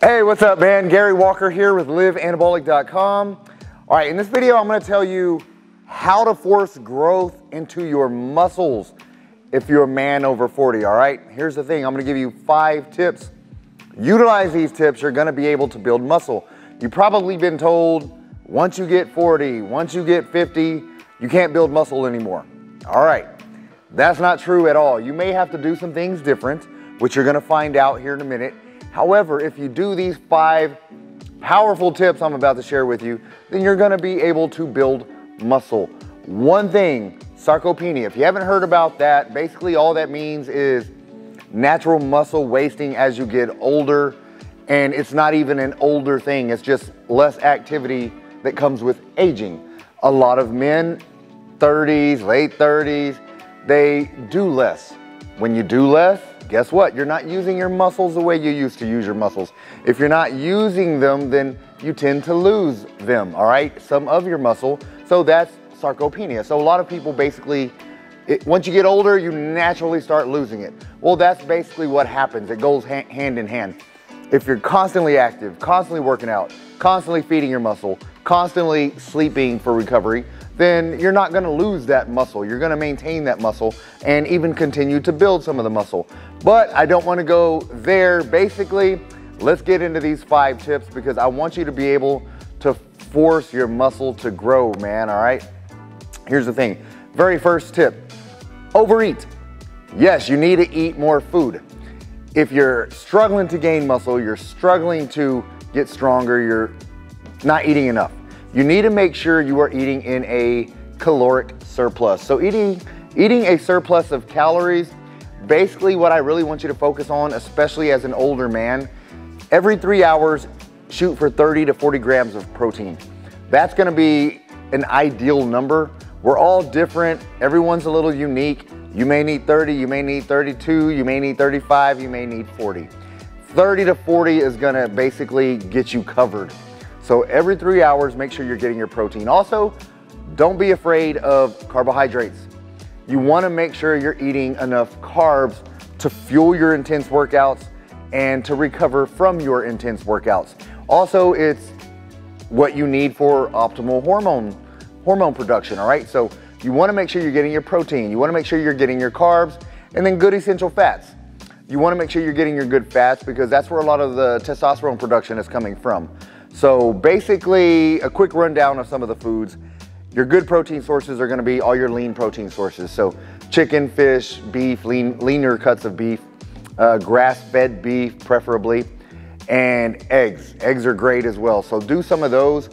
Hey, what's up, man? Gary Walker here with liveanabolic.com. All right, in this video, I'm gonna tell you how to force growth into your muscles if you're a man over 40, all right? Here's the thing, I'm gonna give you 5 tips. Utilize these tips, you're gonna be able to build muscle. You've probably been told, once you get 40, once you get 50, you can't build muscle anymore. All right, that's not true at all. You may have to do some things different, which you're gonna find out here in a minute. However, if you do these 5 powerful tips I'm about to share with you, then you're gonna be able to build muscle. One thing, sarcopenia, if you haven't heard about that, basically all that means is natural muscle wasting as you get older, and it's not even an older thing, it's just less activity that comes with aging. A lot of men, 30s, late 30s, they do less. When you do less, guess what? You're not using your muscles the way you used to use your muscles. If you're not using them, then you tend to lose them, all right? Some of your muscle, so that's sarcopenia. So a lot of people basically, once you get older, you naturally start losing it. Well, that's basically what happens. It goes hand in hand. If you're constantly active, constantly working out, constantly feeding your muscle, constantly sleeping for recovery, then you're not gonna lose that muscle. You're gonna maintain that muscle and even continue to build some of the muscle. But I don't wanna go there. Basically, let's get into these 5 tips because I want you to be able to force your muscle to grow, man, all right? Here's the thing, very first tip, overeat. Yes, you need to eat more food. If you're struggling to gain muscle, you're struggling to get stronger, you're not eating enough. You need to make sure you are eating in a caloric surplus. So eating a surplus of calories, basically what I really want you to focus on, especially as an older man, every 3 hours, shoot for 30 to 40 grams of protein. That's gonna be an ideal number. We're all different, everyone's a little unique. You may need 30, you may need 32, you may need 35, you may need 40. 30 to 40 is gonna basically get you covered. So every 3 hours, make sure you're getting your protein. Also, don't be afraid of carbohydrates. You wanna make sure you're eating enough carbs to fuel your intense workouts and to recover from your intense workouts. Also, it's what you need for optimal hormone production, all right? So you wanna make sure you're getting your protein, you wanna make sure you're getting your carbs, and then good essential fats. You wanna make sure you're getting your good fats because that's where a lot of the testosterone production is coming from. So basically, a quick rundown of some of the foods. Your good protein sources are gonna be all your lean protein sources. So chicken, fish, beef, leaner cuts of beef, grass-fed beef preferably, and eggs. Eggs are great as well. So do some of those.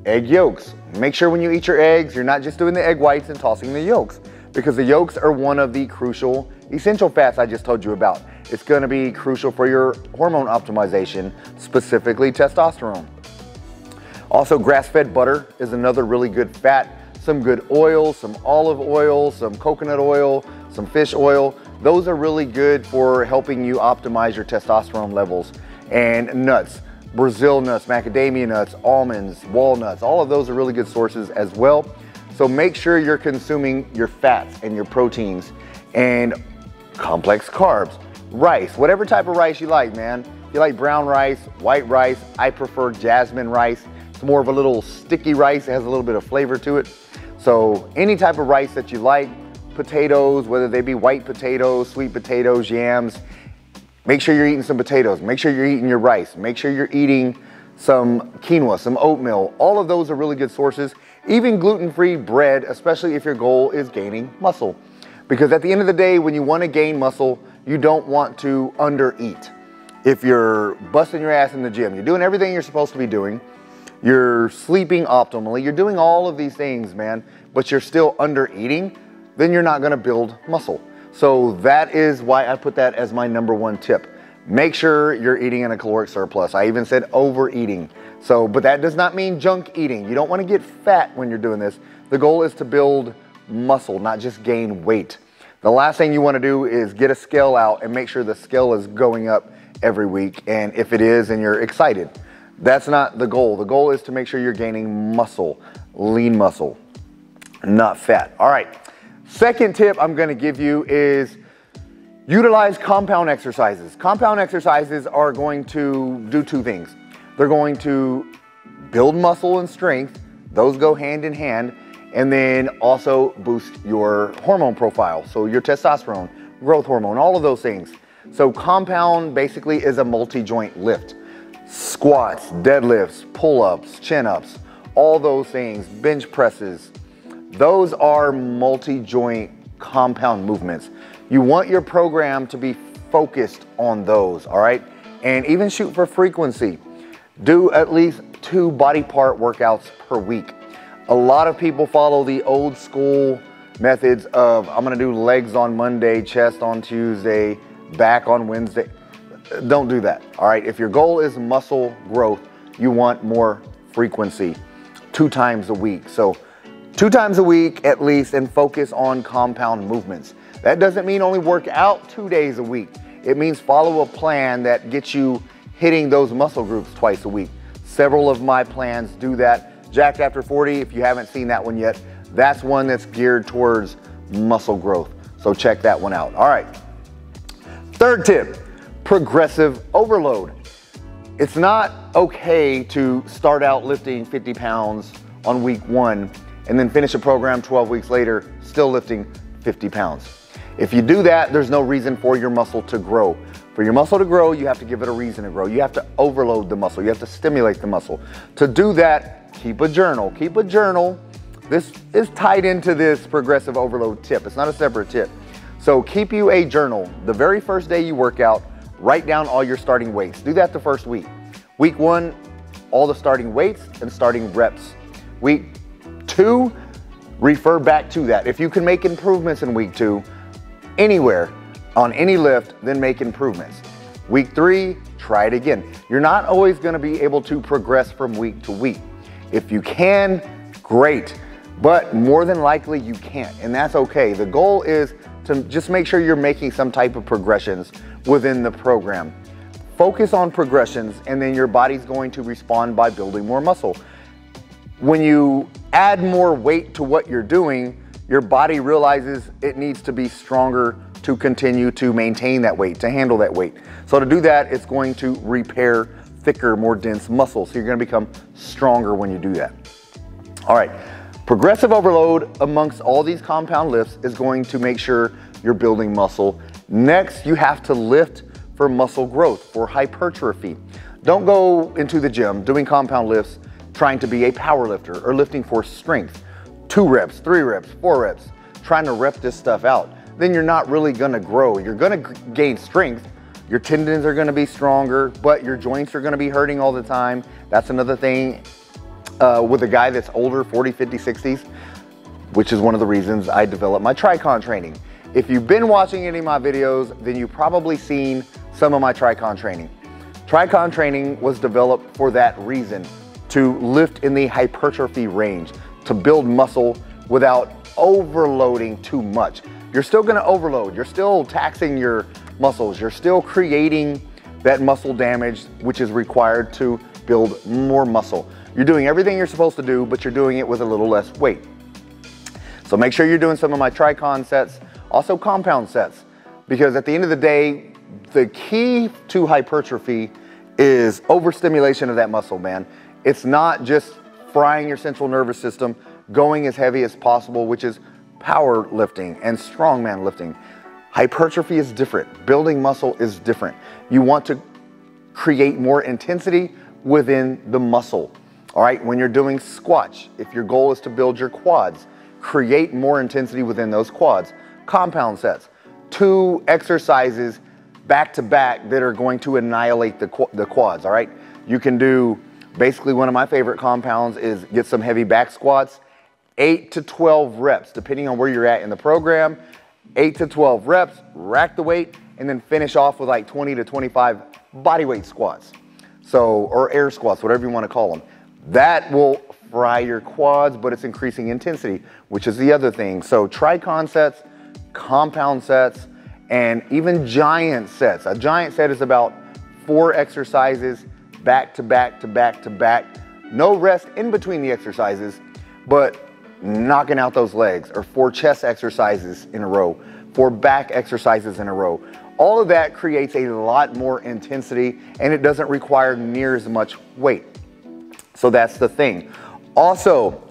Egg yolks. Make sure when you eat your eggs, you're not just doing the egg whites and tossing the yolks because the yolks are one of the crucial essential fats I just told you about. It's gonna be crucial for your hormone optimization, specifically testosterone. Also, grass-fed butter is another really good fat. Some good oil, some olive oil, some coconut oil, some fish oil. Those are really good for helping you optimize your testosterone levels. And nuts, Brazil nuts, macadamia nuts, almonds, walnuts, all of those are really good sources as well. So make sure you're consuming your fats and your proteins and complex carbs. Rice, whatever type of rice you like, man. If you like brown rice, white rice, I prefer jasmine rice. It's more of a little sticky rice. It has a little bit of flavor to it. So any type of rice that you like, potatoes, whether they be white potatoes, sweet potatoes, yams, make sure you're eating some potatoes. Make sure you're eating your rice. Make sure you're eating some quinoa, some oatmeal. All of those are really good sources. Even gluten-free bread, especially if your goal is gaining muscle. Because at the end of the day, when you want to gain muscle, you don't want to under-eat. If you're busting your ass in the gym, you're doing everything you're supposed to be doing, you're sleeping optimally, you're doing all of these things, man, but you're still under-eating, then you're not gonna build muscle. So that is why I put that as my #1 tip. Make sure you're eating in a caloric surplus. I even said overeating. So, but that does not mean junk eating. You don't wanna get fat when you're doing this. The goal is to build muscle, not just gain weight. The last thing you wanna do is get a scale out and make sure the scale is going up every week. And if it is, and you're excited. That's not the goal. The goal is to make sure you're gaining muscle, lean muscle, not fat. All right, second tip I'm gonna give you is Utilize compound exercises. Compound exercises are going to do two things. They're going to build muscle and strength. Those go hand in hand. And then also boost your hormone profile. So your testosterone, growth hormone, all of those things. So compound basically is a multi-joint lift. Squats, deadlifts, pull-ups, chin-ups, all those things, bench presses. Those are multi-joint compound movements. You want your program to be focused on those, all right? And even shoot for frequency. Do at least 2 body part workouts per week. A lot of people follow the old school methods of, I'm gonna do legs on Monday, chest on Tuesday, back on Wednesday. Don't do that, all right? If your goal is muscle growth, you want more frequency, 2 times a week. So 2 times a week at least, and focus on compound movements. That doesn't mean only work out 2 days a week. It means follow a plan that gets you hitting those muscle groups twice a week. Several of my plans do that. Jacked After 40, if you haven't seen that one yet, that's one that's geared towards muscle growth. So check that one out. All right. Third tip, progressive overload. It's not okay to start out lifting 50 pounds on week 1 and then finish a program 12 weeks later still lifting 50 pounds. If you do that, there's no reason for your muscle to grow. For your muscle to grow, you have to give it a reason to grow. You have to overload the muscle. You have to stimulate the muscle. To do that, keep a journal. Keep a journal. This is tied into this progressive overload tip. It's not a separate tip. So keep you a journal. The very first day you work out, write down all your starting weights. Do that the first week. Week 1, all the starting weights and starting reps. Week 2, refer back to that. If you can make improvements in week 2, anywhere, on any lift, then make improvements. Week 3, try it again. You're not always gonna be able to progress from week to week. If you can, great, but more than likely you can't, and that's okay. The goal is to just make sure you're making some type of progressions within the program. Focus on progressions, and then your body's going to respond by building more muscle. When you add more weight to what you're doing, your body realizes it needs to be stronger to continue to maintain that weight, to handle that weight. So to do that, it's going to repair thicker, more dense muscle. So you're gonna become stronger when you do that. All right, progressive overload amongst all these compound lifts is going to make sure you're building muscle. Next, you have to lift for muscle growth, for hypertrophy. Don't go into the gym doing compound lifts trying to be a power lifter or lifting for strength. 2 reps, 3 reps, 4 reps, trying to rep this stuff out. Then you're not really gonna grow. You're gonna gain strength. Your tendons are gonna be stronger, but your joints are gonna be hurting all the time. That's another thing with a guy that's older, 40, 50, 60s, which is one of the reasons I developed my Tricon training. If you've been watching any of my videos, then you've probably seen some of my Tricon training. Tricon training was developed for that reason, to lift in the hypertrophy range, to build muscle without overloading too much. You're still gonna overload, you're still taxing your muscles, you're still creating that muscle damage which is required to build more muscle. You're doing everything you're supposed to do, but you're doing it with a little less weight. So make sure you're doing some of my Tricon sets, also compound sets, because at the end of the day, the key to hypertrophy is overstimulation of that muscle, man. It's not just frying your central nervous system, going as heavy as possible, which is power lifting and strongman lifting. Hypertrophy is different. Building muscle is different. You want to create more intensity within the muscle. All right, when you're doing squats, if your goal is to build your quads, create more intensity within those quads. Compound sets, 2 exercises back to back that are going to annihilate the quads, all right? You can do, basically one of my favorite compounds is get some heavy back squats, 8 to 12 reps, depending on where you're at in the program. 8 to 12 reps, rack the weight, and then finish off with like 20 to 25 body weight squats. So, or air squats, whatever you want to call them. That will fry your quads, but it's increasing intensity, which is the other thing. So Tricon sets, compound sets, and even giant sets. A giant set is about 4 exercises back to back to back to back. No rest in between the exercises, but knocking out those legs, or 4 chest exercises in a row, 4 back exercises in a row. All of that creates a lot more intensity, and it doesn't require near as much weight. So that's the thing. Also,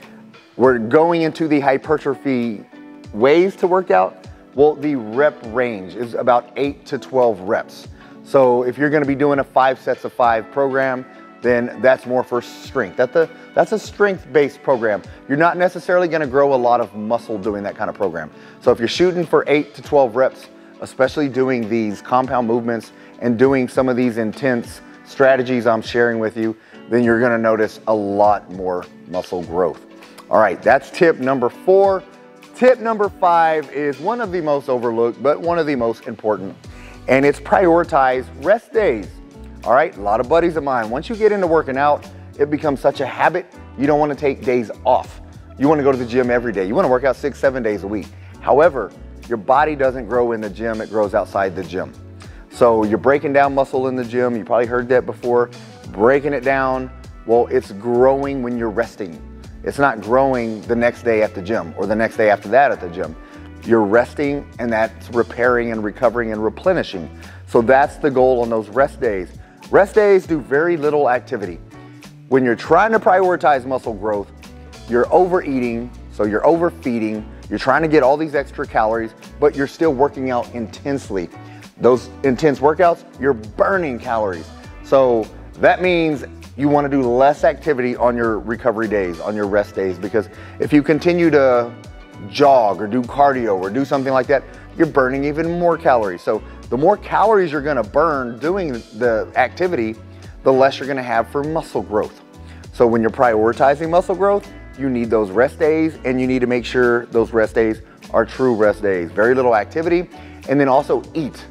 we're going into the hypertrophy ways to work out. Well, the rep range is about 8 to 12 reps. So if you're gonna be doing a 5 sets of 5 program, then that's more for strength. That's a strength-based program. You're not necessarily gonna grow a lot of muscle doing that kind of program. So if you're shooting for 8 to 12 reps, especially doing these compound movements and doing some of these intense strategies I'm sharing with you, then you're gonna notice a lot more muscle growth. All right, that's tip number 4. Tip number 5 is one of the most overlooked, but one of the most important, and it's prioritize rest days. All right, a lot of buddies of mine, once you get into working out, it becomes such a habit, you don't want to take days off. You want to go to the gym every day. You want to work out 6, 7 days a week. However, your body doesn't grow in the gym, it grows outside the gym. So you're breaking down muscle in the gym, you probably heard that before, breaking it down. Well, it's growing when you're resting. It's not growing the next day at the gym or the next day after that at the gym. You're resting, and that's repairing and recovering and replenishing. So that's the goal on those rest days. Rest days do very little activity. When you're trying to prioritize muscle growth, you're overeating, so you're overfeeding, you're trying to get all these extra calories, but you're still working out intensely. Those intense workouts, you're burning calories. So that means you want to do less activity on your recovery days, on your rest days, because if you continue to jog or do cardio or do something like that, you're burning even more calories. So the more calories you're gonna burn doing the activity, the less you're gonna have for muscle growth. So when you're prioritizing muscle growth, you need those rest days, and you need to make sure those rest days are true rest days. Very little activity, and then also eat.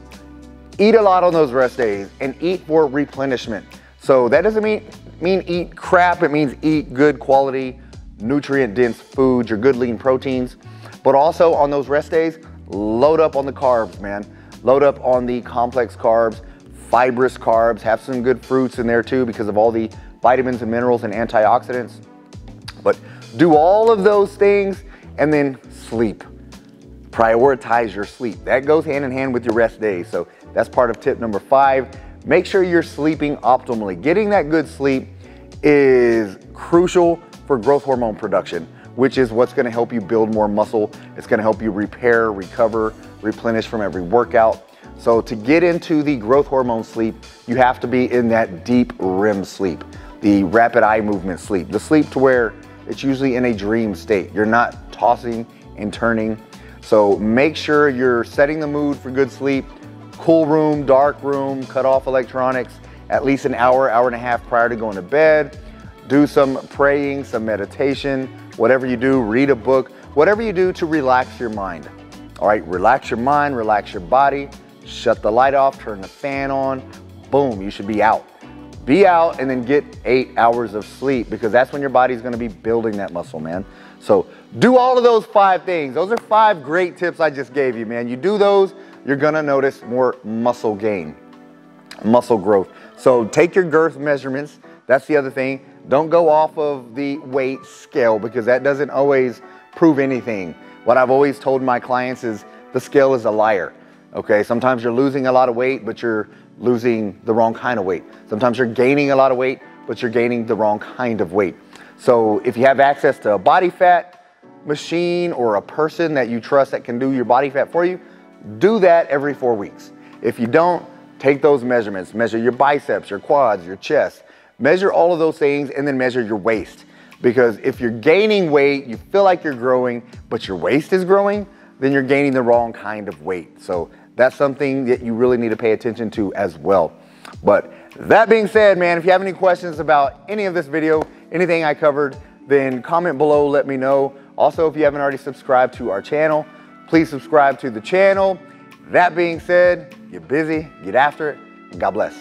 Eat a lot on those rest days, and eat for replenishment. So that doesn't mean eat crap, it means eat good quality, nutrient-dense foods, your good lean proteins. But also on those rest days, load up on the carbs, man. Load up on the complex carbs, fibrous carbs, have some good fruits in there too because of all the vitamins and minerals and antioxidants. But do all of those things, and then sleep. Prioritize your sleep. That goes hand in hand with your rest days. So that's part of tip number 5. Make sure you're sleeping optimally. Getting that good sleep is crucial for growth hormone production, which is what's gonna help you build more muscle. It's gonna help you repair, recover, replenish from every workout. So to get into the growth hormone sleep, you have to be in that deep REM sleep, the rapid eye movement sleep, the sleep to where it's usually in a dream state. You're not tossing and turning. So make sure you're setting the mood for good sleep. Cool room, dark room, cut off electronics at least an hour, hour and a half prior to going to bed. Do some praying, some meditation, whatever you do, read a book, whatever you do to relax your mind. All right, relax your mind, relax your body, shut the light off, turn the fan on, boom, you should be out. Be out and then get 8 hours of sleep, because that's when your body's gonna be building that muscle, man. So do all of those 5 things. Those are 5 great tips I just gave you, man. You do those, you're gonna notice more muscle gain, muscle growth. So take your girth measurements. That's the other thing. Don't go off of the weight scale, because that doesn't always prove anything. What I've always told my clients is the scale is a liar. Okay, sometimes you're losing a lot of weight, but you're losing the wrong kind of weight. Sometimes you're gaining a lot of weight, but you're gaining the wrong kind of weight. So if you have access to a body fat machine or a person that you trust that can do your body fat for you, do that every 4 weeks. If you don't, take those measurements. Measure your biceps, your quads, your chest. Measure all of those things, and then measure your waist. Because if you're gaining weight, you feel like you're growing, but your waist is growing, then you're gaining the wrong kind of weight. So that's something that you really need to pay attention to as well. But that being said, man, if you have any questions about any of this video, anything I covered, then comment below, let me know. Also, if you haven't already subscribed to our channel, please subscribe to the channel. That being said, get busy, get after it, and God bless.